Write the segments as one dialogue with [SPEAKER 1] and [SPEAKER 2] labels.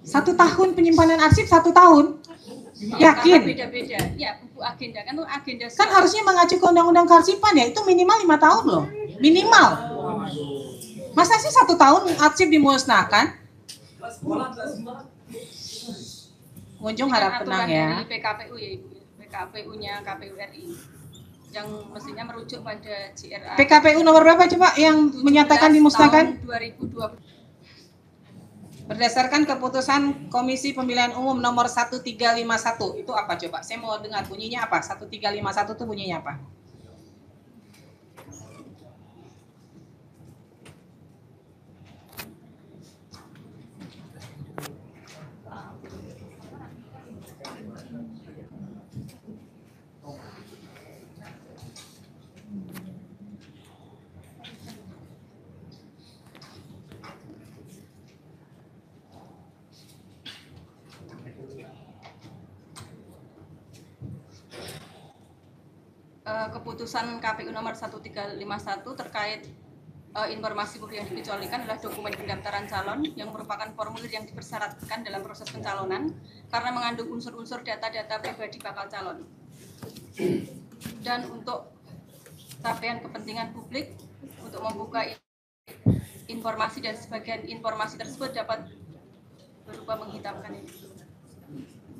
[SPEAKER 1] 1 tahun penyimpanan arsip 1 tahun? Yakin?
[SPEAKER 2] Beda-beda. Ya, buku agenda kan tuh agenda.
[SPEAKER 1] Kan harusnya mengacu ke undang-undang kearsipan ya, itu minimal 5 tahun loh. Minimal. Masa sih 1 tahun arsip dimusnahkan? Pengunjung harap tenang ya.
[SPEAKER 2] Dari PKPU ya Ibu, PKPU-nya KPU RI. Yang mestinya merujuk pada JRA.
[SPEAKER 1] PKPU nomor berapa coba yang menyatakan dimusnahkan?
[SPEAKER 2] Tahun 2020.
[SPEAKER 1] Berdasarkan keputusan Komisi Pemilihan Umum nomor 1351, itu apa coba? Saya mau dengar bunyinya apa? 1351 itu bunyinya apa?
[SPEAKER 2] Keputusan KPU nomor 1351 terkait informasi publik yang dikecualikan adalah dokumen pendaftaran calon yang merupakan formulir yang dipersyaratkan dalam proses pencalonan karena mengandung unsur-unsur data-data pribadi bakal calon. Dan untuk capaian kepentingan publik untuk membuka informasi dan sebagian informasi tersebut dapat berupa menghitamkan ini.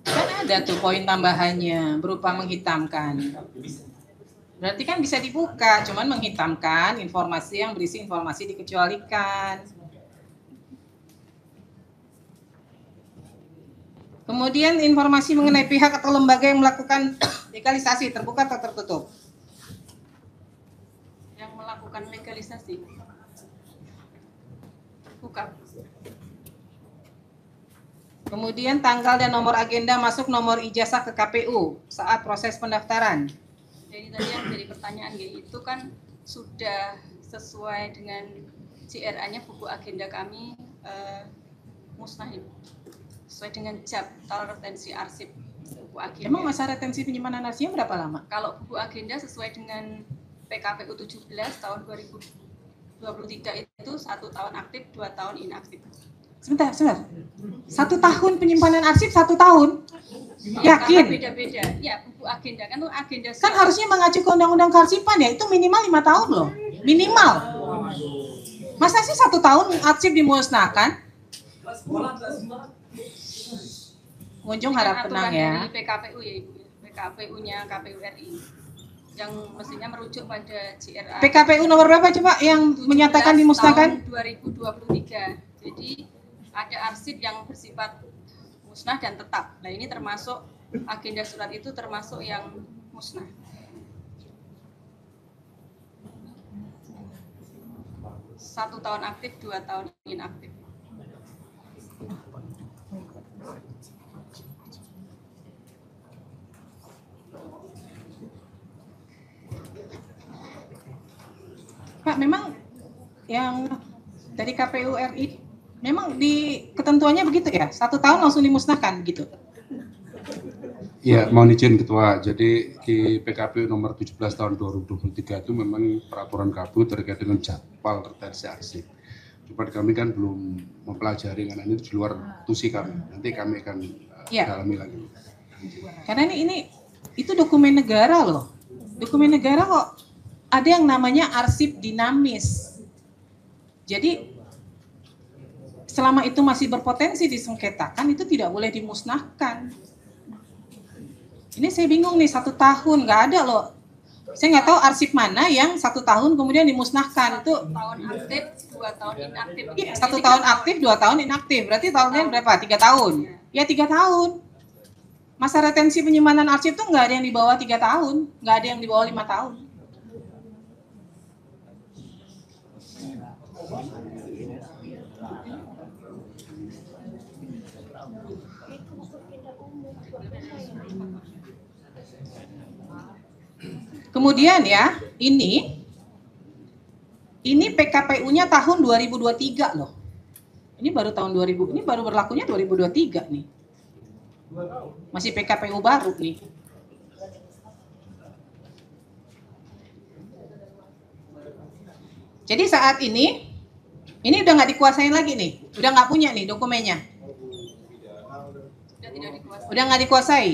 [SPEAKER 1] Kan ada tuh poin tambahannya berupa menghitamkan. Berarti kan bisa dibuka, cuman menghitamkan informasi yang berisi informasi dikecualikan. Kemudian informasi mengenai pihak atau lembaga yang melakukan legalisasi terbuka atau tertutup?
[SPEAKER 2] Yang melakukan legalisasi buka.
[SPEAKER 1] Kemudian tanggal dan nomor agenda masuk nomor ijazah ke KPU saat proses pendaftaran.
[SPEAKER 2] Jadi tadi yang jadi pertanyaan itu kan sudah sesuai dengan JRA-nya buku agenda kami musnah sesuai dengan jadwal retensi arsip buku agenda.
[SPEAKER 1] Emang masa retensi penyimpanan arsipnya berapa lama?
[SPEAKER 2] Kalau buku agenda sesuai dengan PKPU 17 tahun 2023 itu 1 tahun aktif, 2 tahun inaktif.
[SPEAKER 1] Sebentar. 1 tahun penyimpanan arsip 1 tahun? Yakin?
[SPEAKER 2] Beda-beda. Ya, buku agenda kan tuh agenda.
[SPEAKER 1] Kan harusnya mengacu ke undang-undang kearsipan ya, itu minimal 5 tahun loh. Minimal. Masa sih 1 tahun arsip dimusnahkan? Pengunjung harap tenang ya.
[SPEAKER 2] Dari PKPU ya Ibu, PKPU-nya KPU RI. Yang mestinya merujuk pada JRA.
[SPEAKER 1] PKPU nomor berapa coba yang menyatakan dimusnahkan?
[SPEAKER 2] Tahun 2023. Jadi ada arsip yang bersifat musnah dan tetap. Nah ini termasuk agenda surat itu termasuk yang musnah. Satu tahun aktif, 2 tahun inaktif.
[SPEAKER 1] Pak, memang yang dari KPU RI memang di ketentuannya begitu ya? 1 tahun langsung dimusnahkan gitu?
[SPEAKER 3] Ya, mohon izin Ketua. Jadi di PKPU nomor 17 tahun 2023 itu memang peraturan KPU terkait dengan jadwal retensi arsip. Cuma kami kan belum mempelajari karena ini di luar tusi kami. Nanti kami akan dalami lagi.
[SPEAKER 1] Karena ini itu dokumen negara loh. Dokumen negara kok ada yang namanya arsip dinamis. Jadi selama itu masih berpotensi disengketakan itu tidak boleh dimusnahkan. Ini saya bingung nih 1 tahun nggak ada loh. Saya nggak tahu arsip mana yang 1 tahun kemudian dimusnahkan itu.
[SPEAKER 2] 1 tahun aktif, 2 tahun inaktif.
[SPEAKER 1] Iya, 1 tahun aktif, 2 tahun inaktif. Berarti tahunnya berapa? 3 tahun. Ya 3 tahun. Masa retensi penyimpanan arsip itu nggak ada yang di bawah 3 tahun, nggak ada yang di bawah 5 tahun. Kemudian ya, ini PKPU-nya tahun 2023 loh. Ini baru tahun 2000, ini baru berlakunya 2023 nih. Masih PKPU baru nih. Jadi saat ini udah nggak dikuasain lagi nih, udah nggak punya nih dokumennya.
[SPEAKER 2] tidak dikuasai.
[SPEAKER 1] Udah nggak dikuasai.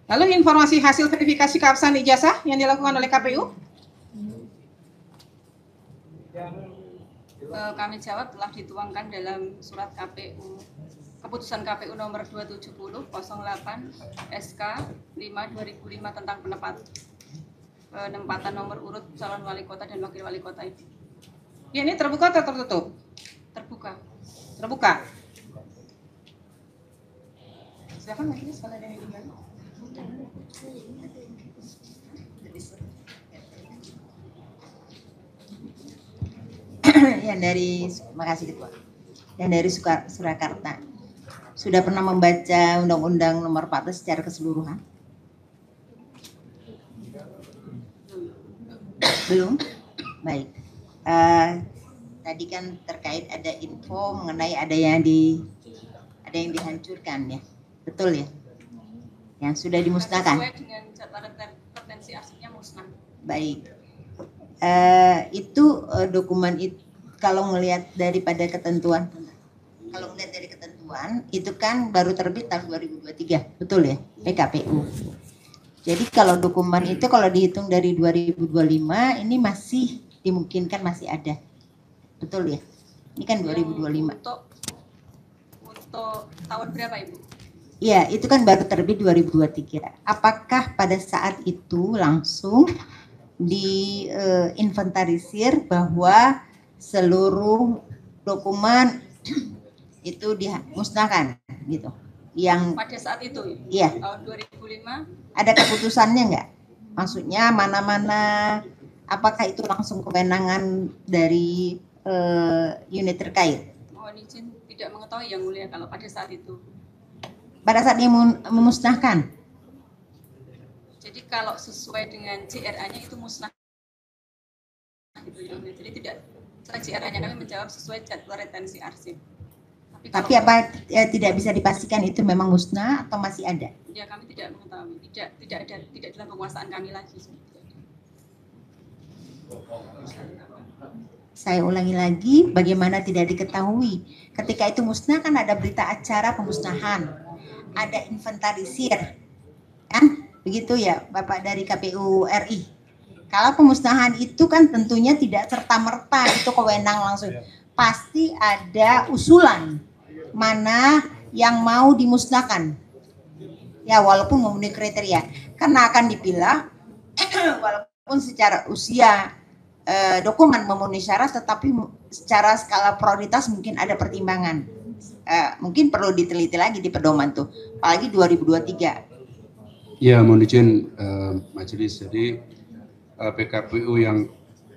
[SPEAKER 1] Lalu informasi hasil verifikasi keabsahan ijazah yang dilakukan oleh KPU?
[SPEAKER 2] Kami jawab telah dituangkan dalam surat KPU, keputusan KPU nomor 270/08 SK 5/2005 tentang penempatan nomor urut calon wali kota dan wakil wali kota itu.
[SPEAKER 1] Ya, ini terbuka atau tertutup?
[SPEAKER 2] Terbuka.
[SPEAKER 1] Terbuka. Silakan lagi kalau ada yang ingin.
[SPEAKER 4] Yang dari, makasih Ketua. Yang dari Surakarta, sudah pernah membaca Undang-Undang Nomor 14 secara keseluruhan? Belum? Baik. Tadi kan terkait ada info mengenai ada yang dihancurkan ya, betul ya? Yang sudah dimusnahkan.
[SPEAKER 2] Sesuai dengan jadwal retensi arsipnya musnah.
[SPEAKER 4] Baik. Itu dokumen itu kalau melihat daripada ketentuan, itu kan baru terbit tahun 2023, betul ya, PKPU. Jadi kalau dokumen itu kalau dihitung dari 2025 ini masih dimungkinkan masih ada, betul ya? Ini kan 2025.
[SPEAKER 2] Untuk tahun berapa Ibu?
[SPEAKER 4] Iya, itu kan baru terbit 2023. Apakah pada saat itu langsung diinventarisir bahwa seluruh dokumen itu dimusnahkan gitu? Yang
[SPEAKER 2] pada saat itu
[SPEAKER 4] iya,
[SPEAKER 2] tahun 2005
[SPEAKER 4] ada keputusannya nggak? Maksudnya mana-mana, apakah itu langsung kewenangan dari unit terkait?
[SPEAKER 2] mohon izin tidak mengetahui Yang Mulia kalau pada saat itu.
[SPEAKER 4] Pada saat dia memusnahkan?
[SPEAKER 2] Jadi kalau sesuai dengan JRA-nya itu musnah. Jadi tidak sesuai JRA-nya, kami menjawab sesuai jadwal retensi arsip.
[SPEAKER 4] Tapi apa tidak bisa dipastikan itu memang musnah atau masih ada?
[SPEAKER 2] Ya, kami tidak mengetahui. Tidak dalam penguasaan kami lagi.
[SPEAKER 4] Saya ulangi lagi, bagaimana tidak diketahui? Ketika itu musnah kan ada berita acara pemusnahan, ada inventarisir, kan? Begitu ya, Bapak dari KPU RI. Kalau pemusnahan itu kan tentunya tidak serta-merta itu kewenang langsung. Pasti ada usulan mana yang mau dimusnahkan. Ya, walaupun memenuhi kriteria. Karena akan dipilah walaupun secara usia dokumen memenuhi syarat, tetapi secara skala prioritas mungkin ada pertimbangan. Mungkin perlu diteliti lagi di pedoman tuh, apalagi 2023.
[SPEAKER 3] Ya, mohon izin majelis. Jadi PKPU yang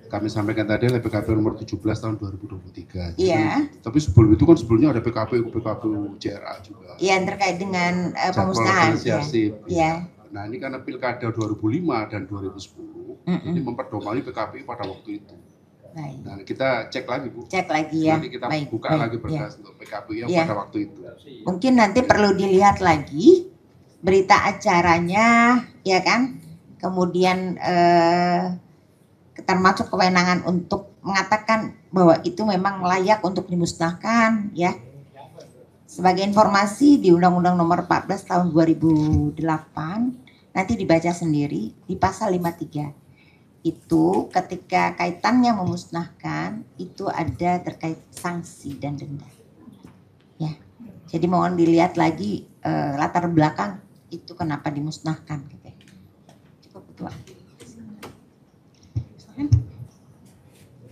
[SPEAKER 3] kami sampaikan tadi adalah PKPU nomor 17 tahun 2023.
[SPEAKER 4] Iya.
[SPEAKER 3] Tapi sebelum itu kan sebelumnya ada PKPU JRA juga.
[SPEAKER 4] Iya, terkait dengan pemusnahan.
[SPEAKER 3] Iya. Nah, ini karena pilkada 2005 dan 2010, ini memperdomani PKPU pada waktu itu.
[SPEAKER 4] Baik.
[SPEAKER 3] Nah, kita cek lagi, Bu.
[SPEAKER 4] Cek lagi ya.
[SPEAKER 3] Nanti kita buka lagi berkas untuk PKPU yang pada waktu itu.
[SPEAKER 4] Mungkin nanti perlu dilihat lagi berita acaranya, ya kan? Kemudian termasuk kewenangan untuk mengatakan bahwa itu memang layak untuk dimusnahkan, ya. Sebagai informasi di Undang-Undang Nomor 14 tahun 2008 nanti dibaca sendiri di pasal 53. Itu ketika kaitannya memusnahkan itu ada terkait sanksi dan denda. Ya. Jadi mohon dilihat lagi latar belakang itu kenapa dimusnahkan gitu. Cukup Ketua.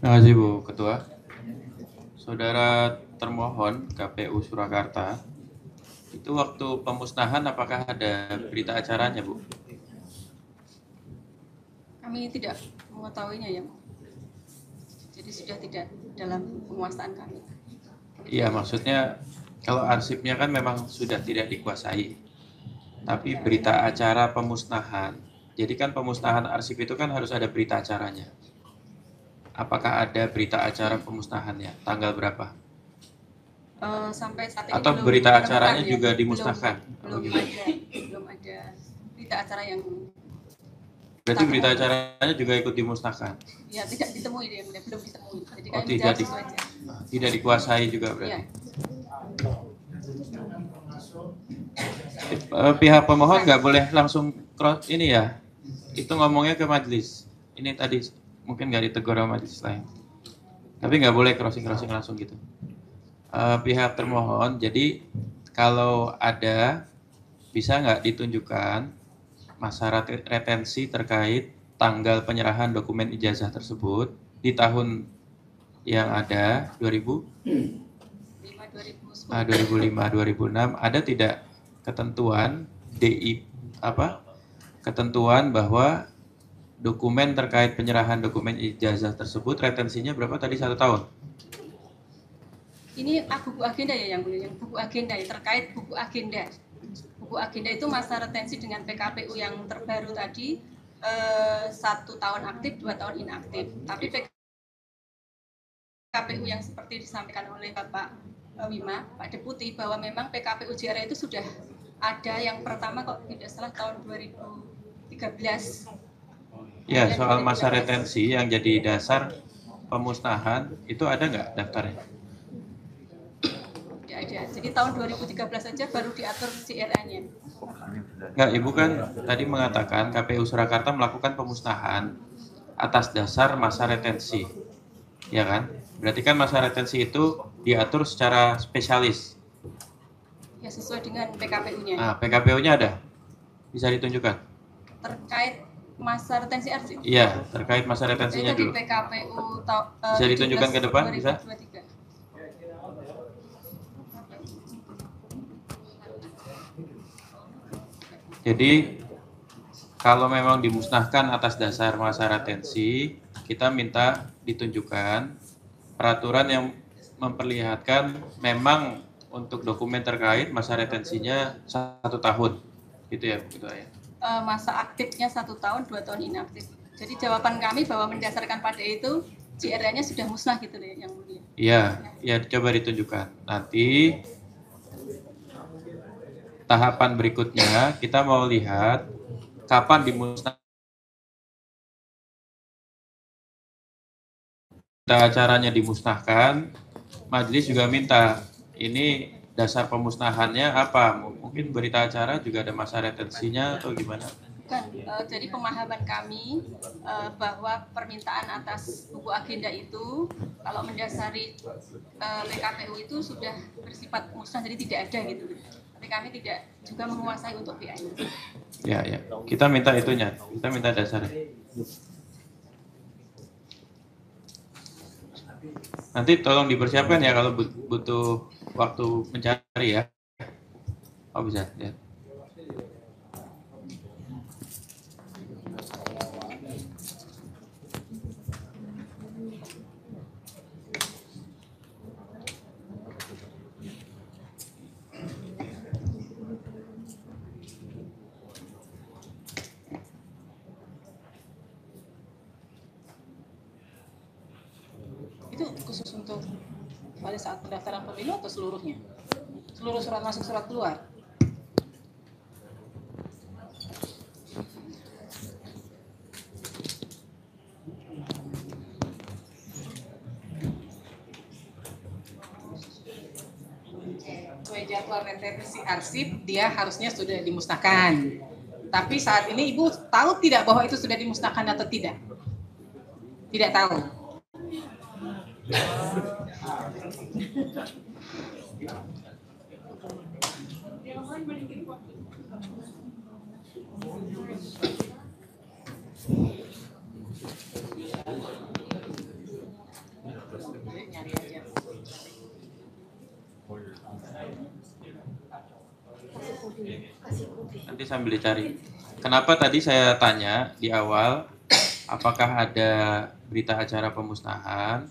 [SPEAKER 5] Terima kasih Bu Ketua. Saudara termohon KPU Surakarta, itu waktu pemusnahan apakah ada berita acaranya, Bu?
[SPEAKER 2] Kami tidak mengetahuinya ya. Jadi sudah tidak dalam penguasaan kami.
[SPEAKER 5] Iya, maksudnya kalau arsipnya kan memang sudah tidak dikuasai. Tapi berita acara pemusnahan, jadi kan pemusnahan arsip itu kan harus ada berita acaranya. Apakah ada berita acara pemusnahannya? Tanggal berapa?
[SPEAKER 2] Sampai saat ini
[SPEAKER 5] atau
[SPEAKER 2] belum
[SPEAKER 5] berita acaranya
[SPEAKER 2] ya.
[SPEAKER 5] juga dimusnahkan?
[SPEAKER 2] Belum ada berita acara yang.
[SPEAKER 5] Berarti berita acaranya juga ikut dimusnahkan?
[SPEAKER 2] Ya, tidak ditemui dia, belum ditemui. Jadi
[SPEAKER 5] tidak dikuasai juga berarti. Ya. Pihak pemohon nggak boleh langsung ini ya, itu ngomongnya ke majelis. Ini tadi mungkin nggak ditegur sama majelis lain, tapi nggak boleh crossing langsung gitu. Pihak termohon, jadi kalau ada bisa nggak ditunjukkan masa retensi terkait tanggal penyerahan dokumen ijazah tersebut di tahun yang ada 2005, 2006 ada tidak ketentuan ketentuan bahwa dokumen terkait penyerahan dokumen ijazah tersebut retensinya berapa tadi 1 tahun?
[SPEAKER 2] Ini buku agenda ya yang mulia, yang buku agenda ya, terkait buku agenda. Buku agenda itu masa retensi dengan PKPU yang terbaru tadi 1 tahun aktif, 2 tahun inaktif. Tapi PKPU yang seperti disampaikan oleh Bapak Wima, Pak Deputi, bahwa memang PKPU JRE itu sudah ada yang pertama kok tidak salah tahun 2013.
[SPEAKER 5] Ya, soal masa retensi yang jadi dasar pemusnahan itu ada nggak daftarnya?
[SPEAKER 2] Tidak ada. Jadi tahun 2013 saja baru diatur JRE-nya.
[SPEAKER 5] Enggak, Ibu kan tadi mengatakan KPU Surakarta melakukan pemusnahan atas dasar masa retensi, ya kan? Berarti kan masa retensi itu diatur secara spesialis.
[SPEAKER 2] Ya, sesuai dengan PKPU-nya.
[SPEAKER 5] Nah, PKPU-nya ada? Bisa ditunjukkan?
[SPEAKER 2] Terkait masa retensi arsip?
[SPEAKER 5] Iya, terkait masa retensinya
[SPEAKER 2] itu
[SPEAKER 5] dulu.
[SPEAKER 2] di PKPU
[SPEAKER 5] Bisa ditunjukkan ke depan, bisa?
[SPEAKER 2] 2023.
[SPEAKER 5] Jadi kalau memang dimusnahkan atas dasar masa retensi, kita minta ditunjukkan peraturan yang memperlihatkan memang untuk dokumen terkait masa retensinya 1 tahun, gitu ya, begitu ya.
[SPEAKER 2] Masa aktifnya 1 tahun, 2 tahun inaktif. Jadi jawaban kami bahwa mendasarkan pada itu JRE-nya sudah musnah gitu deh yang mulia.
[SPEAKER 5] Iya, ya coba ditunjukkan. Nanti tahapan berikutnya kita mau lihat kapan dimusnahkan. Acaranya dimusnahkan, majelis juga minta ini dasar pemusnahannya apa? Mungkin berita acara juga ada masa retensinya atau gimana?
[SPEAKER 2] Bukan, jadi pemahaman kami bahwa permintaan atas buku agenda itu kalau mendasari PKPU itu sudah bersifat musnah, jadi tidak ada gitu. Tapi kami tidak juga menguasai untuk PA-nya.
[SPEAKER 5] Ya, ya. Kita minta itunya, kita minta dasarnya. Nanti tolong dipersiapkan ya kalau butuh waktu mencari ya. Oh bisa ya.
[SPEAKER 1] Itu khusus untuk pada saat pendaftaran pemilu atau seluruhnya? Seluruh surat masuk, surat keluar? Sesuai jadwal retensi arsip, dia harusnya sudah dimusnahkan. Tapi saat ini Ibu tahu tidak bahwa itu sudah dimusnahkan atau tidak? Tidak tahu. Nyari aja.
[SPEAKER 5] Nanti sambil dicari. Kenapa tadi saya tanya di awal, apakah ada berita acara pemusnahan?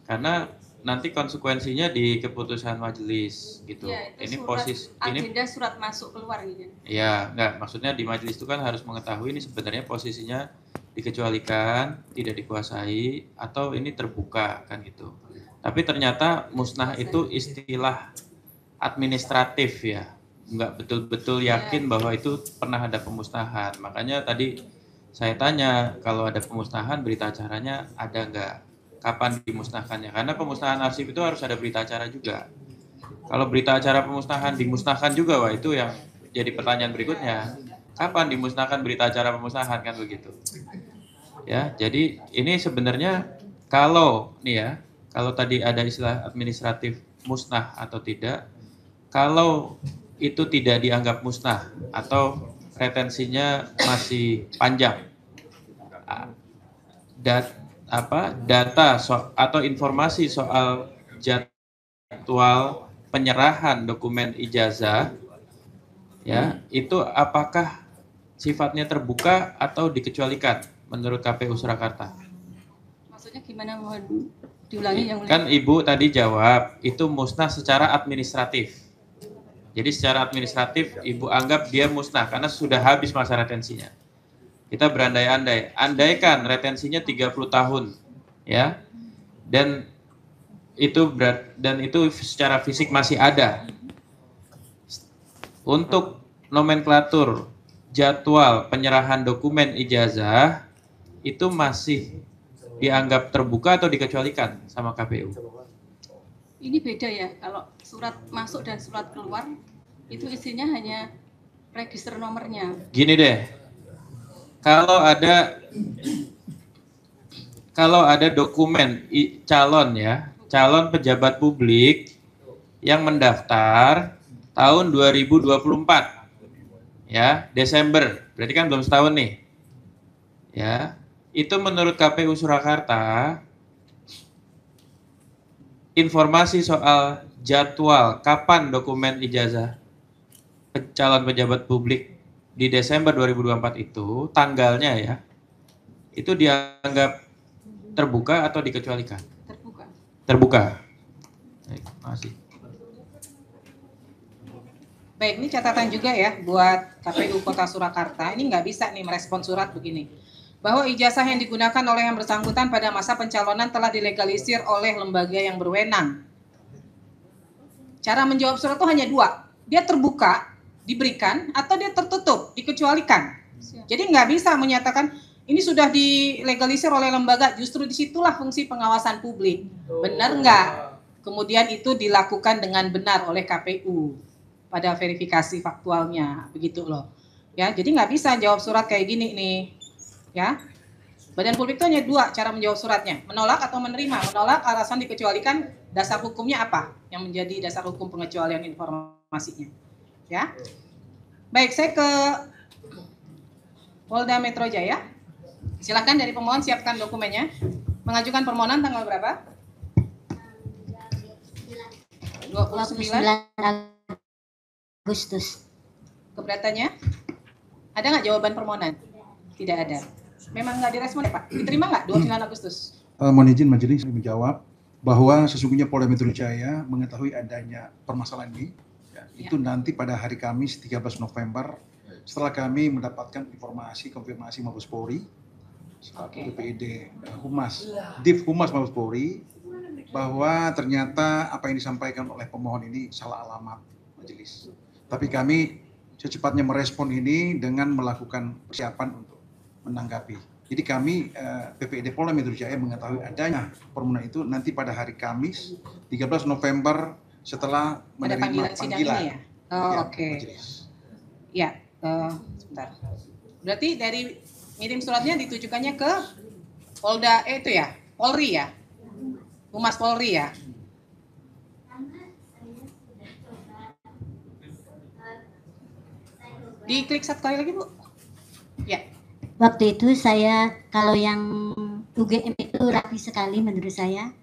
[SPEAKER 5] Karena nanti konsekuensinya di keputusan majelis gitu.
[SPEAKER 2] Ya, itu
[SPEAKER 5] ini
[SPEAKER 2] surat,
[SPEAKER 5] posisi
[SPEAKER 2] agenda surat masuk keluar gitu.
[SPEAKER 5] Ya, enggak, maksudnya di majelis itu kan harus mengetahui ini sebenarnya posisinya dikecualikan, tidak dikuasai, atau ini terbuka kan gitu. Tapi ternyata musnah itu istilah administratif ya, enggak betul-betul yakin bahwa itu pernah ada pemusnahan. Makanya tadi saya tanya kalau ada pemusnahan berita acaranya ada enggak? Kapan dimusnahkannya? Karena pemusnahan arsip itu harus ada berita acara juga. Kalau berita acara pemusnahan dimusnahkan juga, wah itu yang jadi pertanyaan berikutnya. Kapan dimusnahkan berita acara pemusnahan, kan begitu. Ya, jadi ini sebenarnya kalau nih ya, kalau tadi ada istilah administratif musnah atau tidak, kalau itu tidak dianggap musnah atau retensinya masih panjang, data atau informasi soal jadwal penyerahan dokumen ijazah ya, itu apakah sifatnya terbuka atau dikecualikan menurut KPU Surakarta?
[SPEAKER 2] Maksudnya gimana, mohon diulangi yang
[SPEAKER 5] kan Ibu tadi jawab itu musnah secara administratif. Jadi secara administratif Ibu anggap dia musnah karena sudah habis masa retensinya. Kita berandai-andai, andaikan retensinya 30 tahun ya. Dan itu secara fisik masih ada. Untuk nomenklatur jadwal penyerahan dokumen ijazah itu masih dianggap terbuka atau dikecualikan sama KPU?
[SPEAKER 2] Ini beda ya, kalau surat masuk dan surat keluar itu isinya hanya register nomornya.
[SPEAKER 5] Gini deh, kalau ada dokumen calon ya, calon pejabat publik yang mendaftar tahun 2024 ya, Desember, berarti kan belum setahun nih ya, itu menurut KPU Surakarta informasi soal jadwal kapan dokumen ijazah calon pejabat publik di Desember 2024 itu tanggalnya ya, itu dianggap terbuka atau dikecualikan?
[SPEAKER 2] Terbuka.
[SPEAKER 5] Terbuka. Baik, makasih.
[SPEAKER 1] Baik, ini catatan juga ya buat KPU Kota Surakarta. Ini nggak bisa nih merespon surat begini. Bahwa ijazah yang digunakan oleh yang bersangkutan pada masa pencalonan telah dilegalisir oleh lembaga yang berwenang. Cara menjawab surat itu hanya dua. Dia terbuka, diberikan, atau dia tertutup, dikecualikan. Jadi nggak bisa menyatakan ini sudah dilegalisir oleh lembaga, justru disitulah fungsi pengawasan publik. Benar nggak? Kemudian itu dilakukan dengan benar oleh KPU pada verifikasi faktualnya, begitu loh. Ya, jadi nggak bisa jawab surat kayak gini nih. Ya, Badan Publik itu hanya dua cara menjawab suratnya, menolak atau menerima. Menolak alasan dikecualikan, dasar hukumnya apa yang menjadi dasar hukum pengecualian informasinya. Ya, baik, saya ke Polda Metro Jaya. Silakan dari pemohon siapkan dokumennya. Mengajukan permohonan tanggal berapa? 29
[SPEAKER 4] Agustus.
[SPEAKER 1] Keberatannya? Ada nggak jawaban permohonan? Tidak ada. Memang nggak direspon ya Pak? Diterima nggak 29 Agustus?
[SPEAKER 6] Mohon izin majelis menjawab bahwa sesungguhnya Polda Metro Jaya mengetahui adanya permasalahan ini. Itu nanti pada hari Kamis 13 November setelah kami mendapatkan informasi konfirmasi Mabes Polri, PPID Humas, Div Humas Mabes Polri, bahwa ternyata apa yang disampaikan oleh pemohon ini salah alamat majelis. Tapi kami secepatnya merespon ini dengan melakukan persiapan untuk menanggapi. Jadi kami PPID Polda Metro Jaya mengetahui adanya permohonan itu nanti pada hari Kamis 13 November setelah menerima panggilan.
[SPEAKER 1] Ya? Oh, oke. Ya, sebentar. Berarti dari ngirim suratnya ditujukannya ke Polda itu ya, Polri ya, Humas Polri ya. Diklik satu kali lagi Bu. Ya.
[SPEAKER 7] Waktu itu saya, kalau yang UGM itu rapi sekali menurut saya,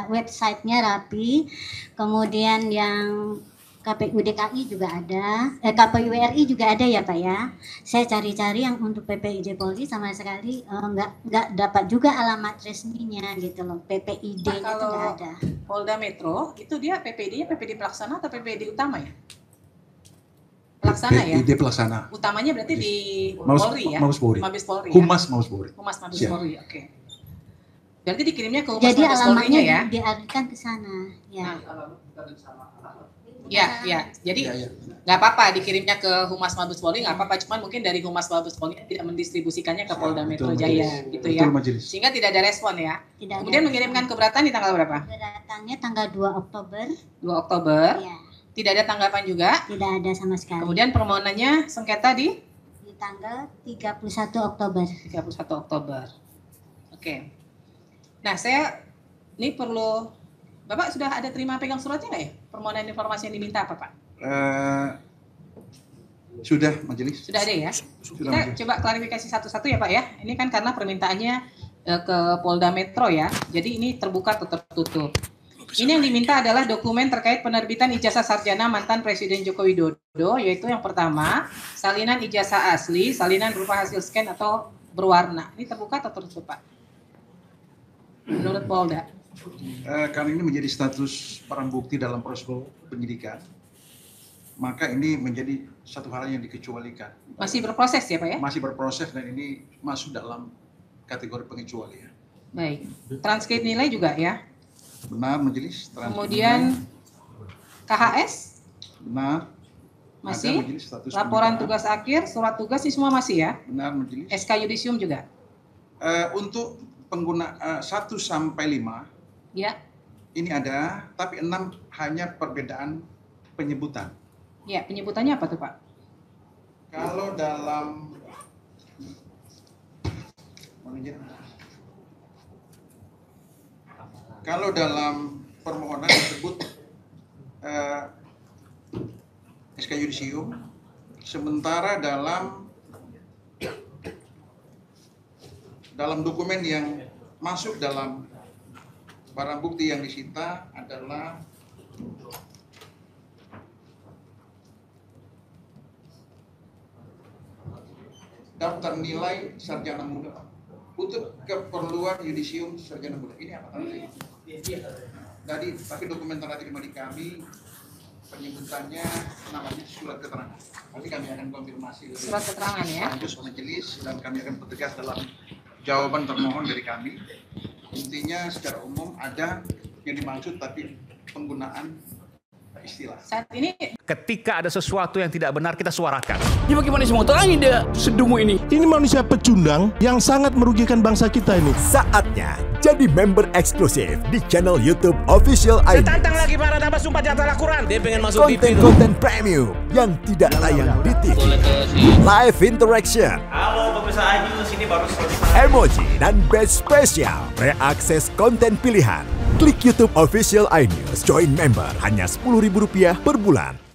[SPEAKER 7] websitenya rapi, kemudian yang KPU DKI juga ada, KPU RI juga ada ya Pak ya. Saya cari-cari yang untuk PPID Polri sama sekali nggak dapat juga alamat resminya gitu loh, PPID-nya itu nggak ada.
[SPEAKER 1] Polda Metro itu dia PPID-nya PPID pelaksana atau PPID utama ya? Pelaksana ya?
[SPEAKER 6] PPID pelaksana.
[SPEAKER 1] Utamanya berarti di Polri ya?
[SPEAKER 6] Mabes Polri.
[SPEAKER 1] Mabes Polri.
[SPEAKER 6] Humas Mabes Polri.
[SPEAKER 1] Humas Mabes Polri, oke. Berarti dikirimnya ke Humas
[SPEAKER 7] Jadi
[SPEAKER 1] Mabes Polri-nya ya?
[SPEAKER 7] alamatnya dialihkan ke sana. Ya.
[SPEAKER 1] Nah, Ya. Jadi
[SPEAKER 6] Ya.
[SPEAKER 1] nggak apa-apa dikirimnya ke Humas Mabes Polri, nggak apa-apa. Cuman mungkin dari Humas Mabes Polri tidak mendistribusikannya ke Polda Metro
[SPEAKER 6] Betul,
[SPEAKER 1] Jaya,
[SPEAKER 6] Majelis.
[SPEAKER 1] gitu
[SPEAKER 6] Betul,
[SPEAKER 1] ya.
[SPEAKER 6] Majelis.
[SPEAKER 1] Sehingga tidak ada respon ya.
[SPEAKER 7] Tidak ada.
[SPEAKER 1] Kemudian mengirimkan keberatan di tanggal berapa?
[SPEAKER 7] Keberatannya tanggal 2 Oktober.
[SPEAKER 1] 2 Oktober.
[SPEAKER 7] Ya,
[SPEAKER 1] Tidak ada tanggapan juga.
[SPEAKER 7] tidak ada sama sekali.
[SPEAKER 1] Kemudian permohonannya sengketa di
[SPEAKER 7] Tanggal 31 Oktober.
[SPEAKER 1] 31 Oktober. Oke. Nah, saya ini perlu Bapak sudah ada terima pegang suratnya nggak ya? Permohonan informasi yang diminta apa, Pak?
[SPEAKER 6] Sudah, Majelis.
[SPEAKER 1] Sudah ada ya?
[SPEAKER 6] Sudah,
[SPEAKER 1] Kita
[SPEAKER 6] Majelis.
[SPEAKER 1] coba klarifikasi satu-satu ya, Pak ya. Ini kan karena permintaannya ke Polda Metro ya. Jadi ini terbuka atau tertutup. Ini yang diminta adalah dokumen terkait penerbitan ijazah sarjana mantan Presiden Joko Widodo, yaitu yang pertama, salinan ijazah asli, salinan berupa hasil scan atau berwarna. Ini terbuka atau tertutup, Pak? Menurut Polda.
[SPEAKER 6] Karena ini menjadi status barang bukti dalam proses penyidikan, maka ini menjadi satu hal yang dikecualikan.
[SPEAKER 1] Masih berproses ya, Pak ya?
[SPEAKER 6] Masih berproses dan ini masuk dalam kategori pengecualian.
[SPEAKER 1] Baik. Transkrip nilai juga ya?
[SPEAKER 6] Benar, Majelis.
[SPEAKER 1] Kemudian KHS
[SPEAKER 6] benar.
[SPEAKER 1] masih,
[SPEAKER 6] Ada, Majelis, status
[SPEAKER 1] laporan
[SPEAKER 6] penyidikan.
[SPEAKER 1] tugas akhir, surat tugas ini semua masih ya?
[SPEAKER 6] Benar, Majelis.
[SPEAKER 1] SK Yudisium juga?
[SPEAKER 6] Untuk pengguna 1 sampai 5
[SPEAKER 1] Ya,
[SPEAKER 6] ini ada, tapi 6 hanya perbedaan penyebutan.
[SPEAKER 1] ya penyebutannya apa tuh Pak?
[SPEAKER 6] Kalau dalam permohonan disebut SK Yudisium, sementara dalam dokumen yang masuk dalam barang bukti yang disita adalah daftar nilai sarjana muda untuk keperluan yudisium sarjana muda. Ini apa tadi? Jadi, tapi dokumen tanda terima di kami penyebutannya namanya surat keterangan. Nanti kami akan konfirmasi
[SPEAKER 1] Surat keterangan ya?
[SPEAKER 6] lanjut majelis dan kami akan pertegas dalam jawaban termohon dari kami. Intinya secara umum ada yang dimaksud tapi penggunaan istilah.
[SPEAKER 1] Saat ini
[SPEAKER 8] Ketika ada sesuatu yang tidak benar, kita suarakan.
[SPEAKER 9] Ya bagaimana semua tanya dia sedungu ini?
[SPEAKER 10] Ini manusia pecundang yang sangat merugikan bangsa kita ini.
[SPEAKER 11] Saatnya jadi member eksklusif di channel YouTube Official iNews.
[SPEAKER 8] Tantang lagi para tambah sumpah di atas Al-Quran. Dia pengen masuk TV.
[SPEAKER 11] Konten-konten premium yang tidak tayang di TV. Live interaction.
[SPEAKER 8] Halo pemirsa iNews, ini baru
[SPEAKER 11] Emoji dan badge spesial. Reakses konten pilihan. Klik YouTube Official iNews. Join member hanya Rp10.000 per bulan.